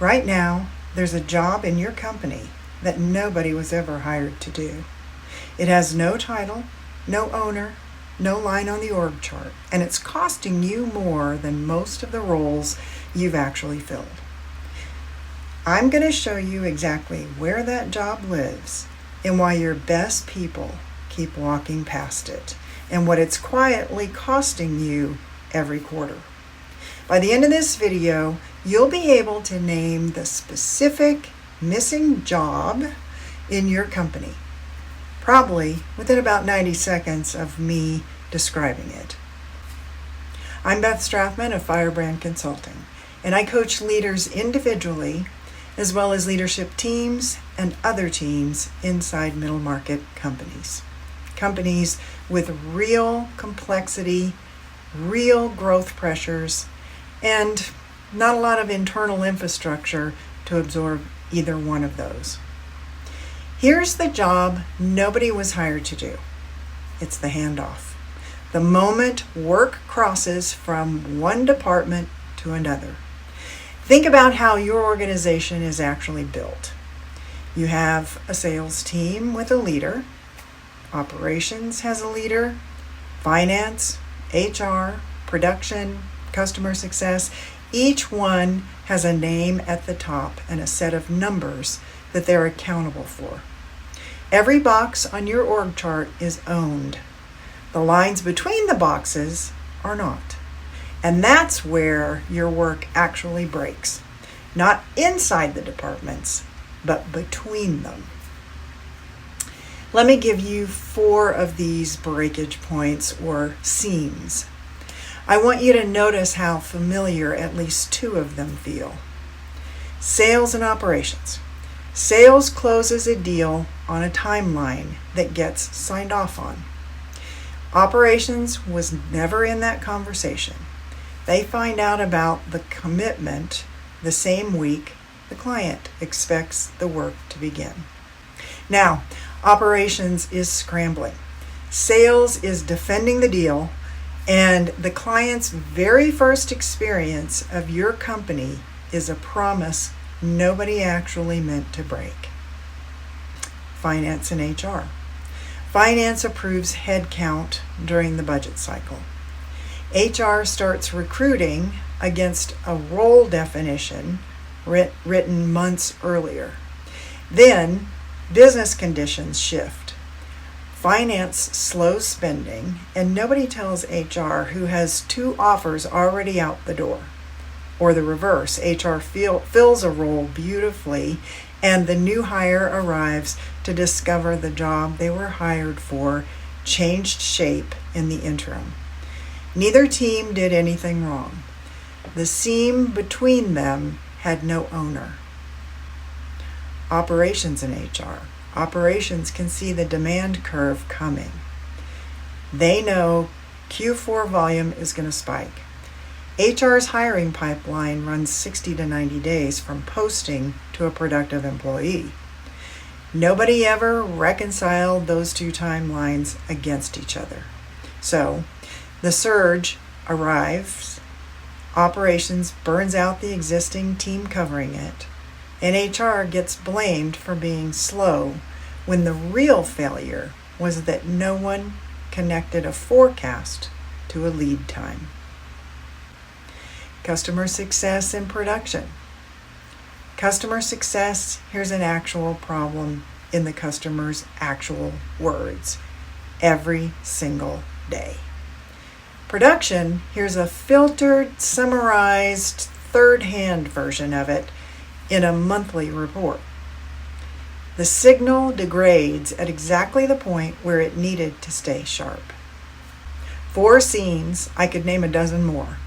Right now, there's a job in your company that nobody was ever hired to do. It has no title, no owner, no line on the org chart, and it's costing you more than most of the roles you've actually filled. I'm going to show you exactly where that job lives and why your best people keep walking past it, and what it's quietly costing you every quarter. By the end of this video, you'll be able to name the specific missing job in your company, probably within about 90 seconds of me describing it. I'm Beth Strathman of Firebrand Consulting, and I coach leaders individually as well as leadership teams and other teams inside middle market companies. Companies with real complexity, real growth pressures, and not a lot of internal infrastructure to absorb either one of those. Here's the job nobody was hired to do. It's the handoff. The moment work crosses from one department to another. Think about how your organization is actually built. You have a sales team with a leader. Operations has a leader. Finance, HR, production, customer success. Each one has a name at the top and a set of numbers that they're accountable for. Every box on your org chart is owned. The lines between the boxes are not. And that's where your work actually breaks. Not inside the departments, but between them. Let me give you 4 of these breakage points or seams. I want you to notice how familiar at least 2 of them feel. Sales and operations. Sales closes a deal on a timeline that gets signed off on. Operations was never in that conversation. They find out about the commitment the same week the client expects the work to begin. Now, operations is scrambling. Sales is defending the deal, and the client's very first experience of your company is a promise nobody actually meant to break. Finance and HR. Finance approves headcount during the budget cycle. HR starts recruiting against a role definition written months earlier. Then business conditions shift. Finance slows spending, and nobody tells HR, who has 2 offers already out the door. Or the reverse, HR fills a role beautifully, and the new hire arrives to discover the job they were hired for changed shape in the interim. Neither team did anything wrong. The seam between them had no owner. Operations and HR. Operations can see the demand curve coming. They know Q4 volume is going to spike. HR's hiring pipeline runs 60 to 90 days from posting to a productive employee. Nobody ever reconciled those 2 timelines against each other. So, the surge arrives, operations burns out the existing team covering it, and HR gets blamed for being slow when the real failure was that no one connected a forecast to a lead time. Customer success and production. Customer success, here's an actual problem in the customer's actual words every single day. Production, here's a filtered, summarized, third-hand version of it in a monthly report. The signal degrades at exactly the point where it needed to stay sharp. 4 scenes, I could name a dozen more.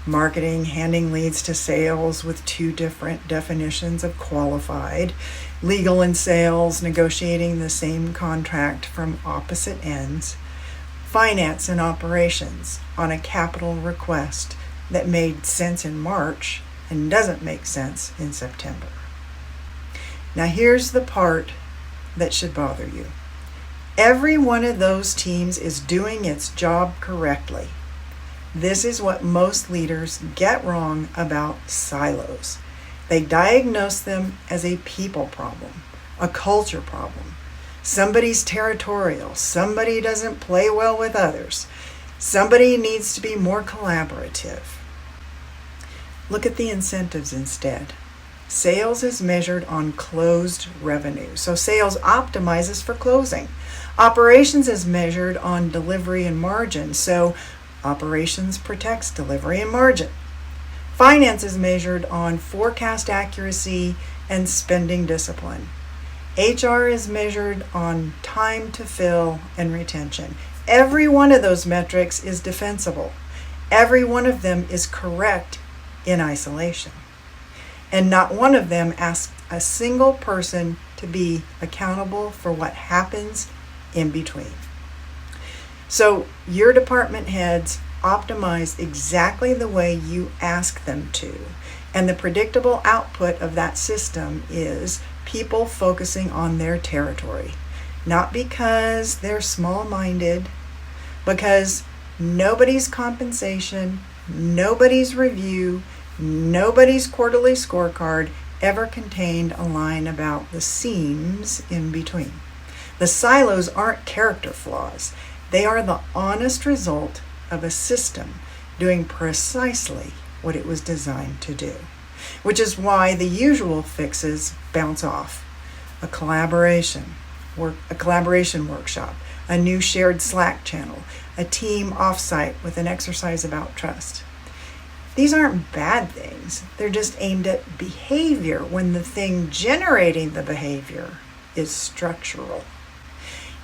Marketing handing leads to sales with 2 different definitions of qualified. Legal and sales negotiating the same contract from opposite ends. Finance and operations on a capital request that made sense in March and doesn't make sense in September. Now here's the part that should bother you. Every one of those teams is doing its job correctly. This is what most leaders get wrong about silos. They diagnose them as a people problem, a culture problem. Somebody's territorial. Somebody doesn't play well with others. Somebody needs to be more collaborative. Look at the incentives instead. Sales is measured on closed revenue. So sales optimizes for closing. Operations is measured on delivery and margin. So operations protects delivery and margin. Finance is measured on forecast accuracy and spending discipline. HR is measured on time to fill and retention. Every one of those metrics is defensible. Every one of them is correct in isolation. And not one of them asks a single person to be accountable for what happens in between. So your department heads optimize exactly the way you ask them to. And the predictable output of that system is people focusing on their territory. Not because they're small-minded, because nobody's compensation, nobody's review, nobody's quarterly scorecard ever contained a line about the seams in between. The silos aren't character flaws. They are the honest result of a system doing precisely what it was designed to do, which is why the usual fixes bounce off. A collaboration workshop, a new shared Slack channel, a team offsite with an exercise about trust. These aren't bad things. They're just aimed at behavior when the thing generating the behavior is structural.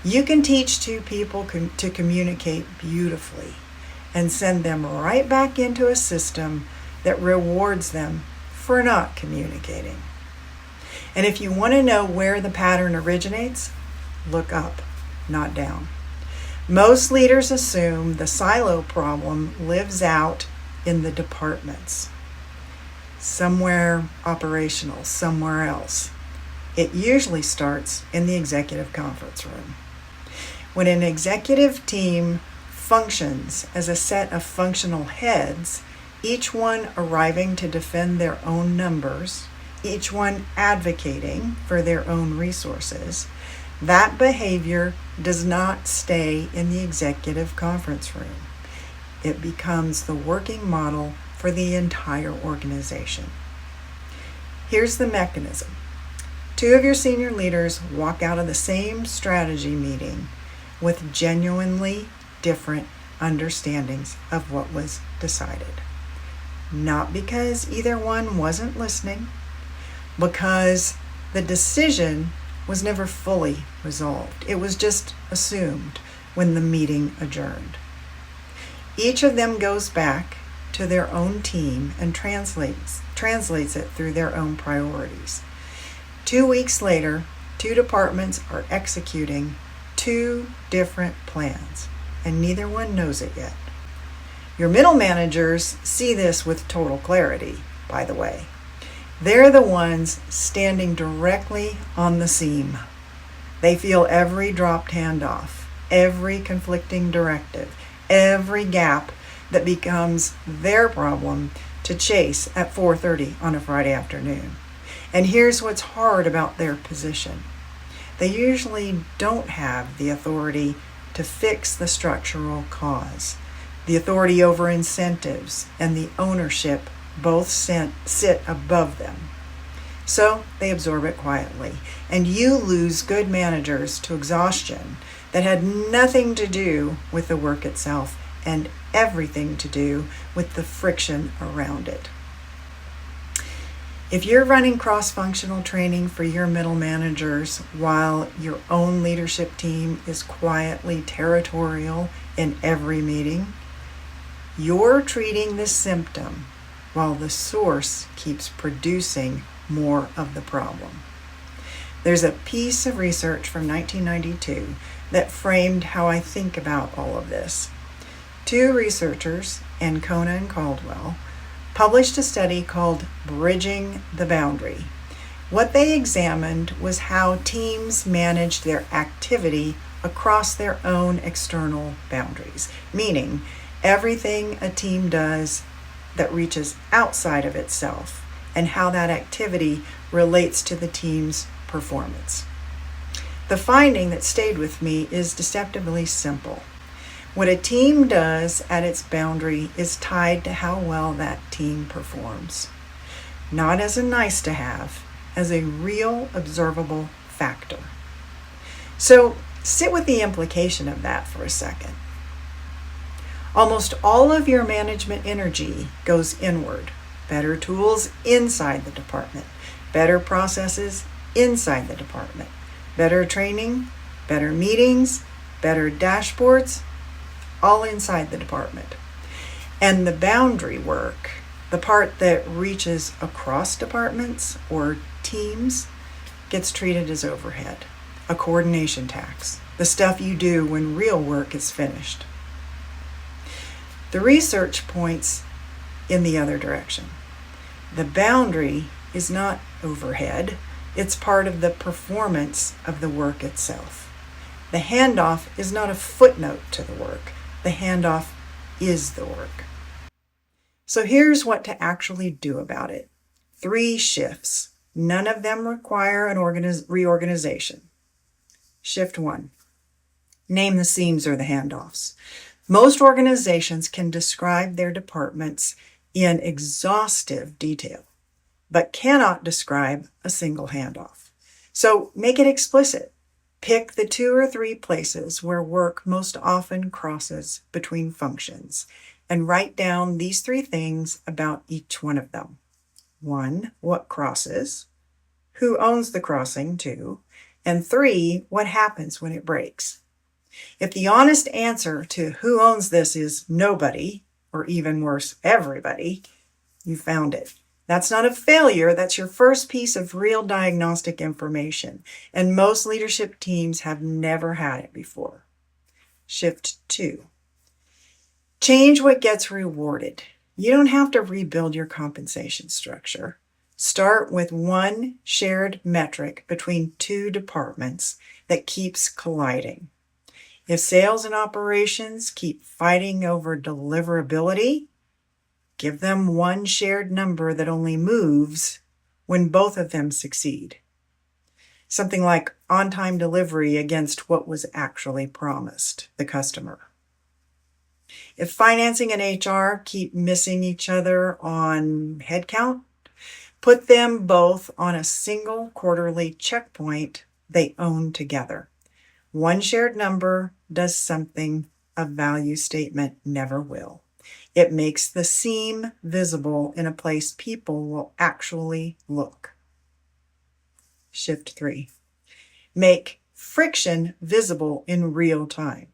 You can teach two people to communicate beautifully and send them right back into a system that rewards them for not communicating. And if you want to know where the pattern originates, look up, not down. Most leaders assume the silo problem lives out in the departments, somewhere operational, somewhere else. It usually starts in the executive conference room. When an executive team functions as a set of functional heads, each one arriving to defend their own numbers, each one advocating for their own resources, that behavior does not stay in the executive conference room. It becomes the working model for the entire organization. Here's the mechanism. Two of your senior leaders walk out of the same strategy meeting with genuinely different understandings of what was decided. Not because either one wasn't listening, because the decision was never fully resolved. It was just assumed when the meeting adjourned. Each of them goes back to their own team and translates it through their own priorities. 2 weeks later, two departments are executing two different plans, and neither one knows it yet. Your middle managers see this with total clarity, by the way. They're the ones standing directly on the seam. They feel every dropped handoff, every conflicting directive, every gap that becomes their problem to chase at 4:30 on a Friday afternoon. And here's what's hard about their position. They usually don't have the authority to fix the structural cause. The authority over incentives and the ownership both sit above them. So they absorb it quietly, and you lose good managers to exhaustion that had nothing to do with the work itself and everything to do with the friction around it. If you're running cross-functional training for your middle managers while your own leadership team is quietly territorial in every meeting, you're treating the symptom while the source keeps producing more of the problem. There's a piece of research from 1992 that framed how I think about all of this. Two researchers, Ancona and Caldwell, published a study called Bridging the Boundary. What they examined was how teams managed their activity across their own external boundaries, meaning everything a team does that reaches outside of itself and how that activity relates to the team's performance. The finding that stayed with me is deceptively simple. What a team does at its boundary is tied to how well that team performs. Not as a nice to have, as a real observable factor. So sit with the implication of that for a second. Almost all of your management energy goes inward. Better tools inside the department, better processes inside the department, better training, better meetings, better dashboards, all inside the department. And the boundary work, the part that reaches across departments or teams, gets treated as overhead, a coordination tax, the stuff you do when real work is finished. The research points in the other direction. The boundary is not overhead, it's part of the performance of the work itself. The handoff is not a footnote to the work. The handoff is the work. So here's what to actually do about it. 3 shifts. None of them require an reorganization. Shift 1. Name the seams or the handoffs. Most organizations can describe their departments in exhaustive detail, but cannot describe a single handoff. So make it explicit. Pick the 2 or 3 places where work most often crosses between functions and write down these 3 things about each one of them. 1, what crosses, who owns the crossing 2, and 3, what happens when it breaks. If the honest answer to who owns this is nobody, or even worse, everybody, you found it. That's not a failure. That's your first piece of real diagnostic information. And most leadership teams have never had it before. Shift 2. Change what gets rewarded. You don't have to rebuild your compensation structure. Start with one shared metric between 2 departments that keeps colliding. If sales and operations keep fighting over deliverability, give them one shared number that only moves when both of them succeed. Something like on-time delivery against what was actually promised the customer. If financing and HR keep missing each other on headcount, put them both on a single quarterly checkpoint they own together. One shared number does something a value statement never will. It makes the seam visible in a place people will actually look. Shift 3. Make friction visible in real time.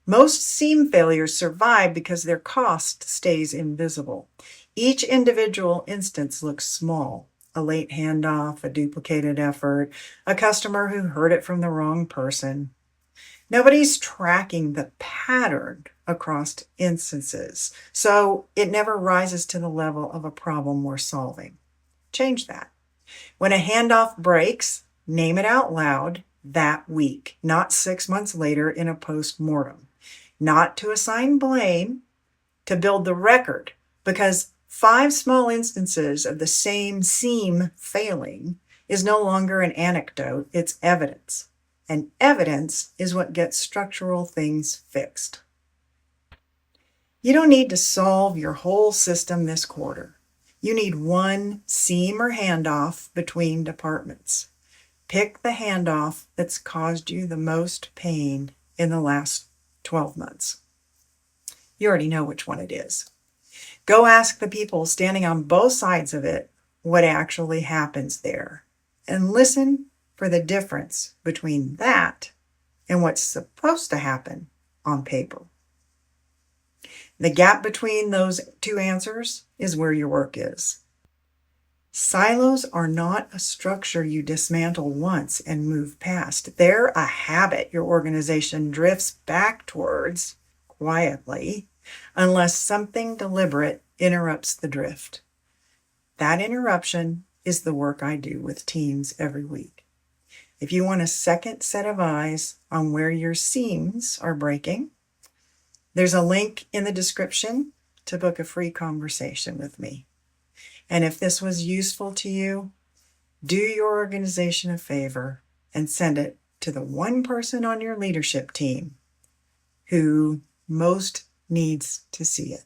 Most seam failures survive because their cost stays invisible. Each individual instance looks small. A late handoff, a duplicated effort, a customer who heard it from the wrong person. Nobody's tracking the pattern across instances, so it never rises to the level of a problem we're solving. Change that. When a handoff breaks, name it out loud that week, not 6 months later in a post-mortem. Not to assign blame, to build the record, because 5 small instances of the same seam failing is no longer an anecdote, it's evidence. And evidence is what gets structural things fixed. You don't need to solve your whole system this quarter. You need one seam or handoff between departments. Pick the handoff that's caused you the most pain in the last 12 months. You already know which one it is. Go ask the people standing on both sides of it what actually happens there, and listen for the difference between that and what's supposed to happen on paper. The gap between those 2 answers is where your work is. Silos are not a structure you dismantle once and move past. They're a habit your organization drifts back towards quietly unless something deliberate interrupts the drift. That interruption is the work I do with teams every week. If you want a second set of eyes on where your seams are breaking, there's a link in the description to book a free conversation with me. And if this was useful to you, do your organization a favor and send it to the one person on your leadership team who most needs to see it.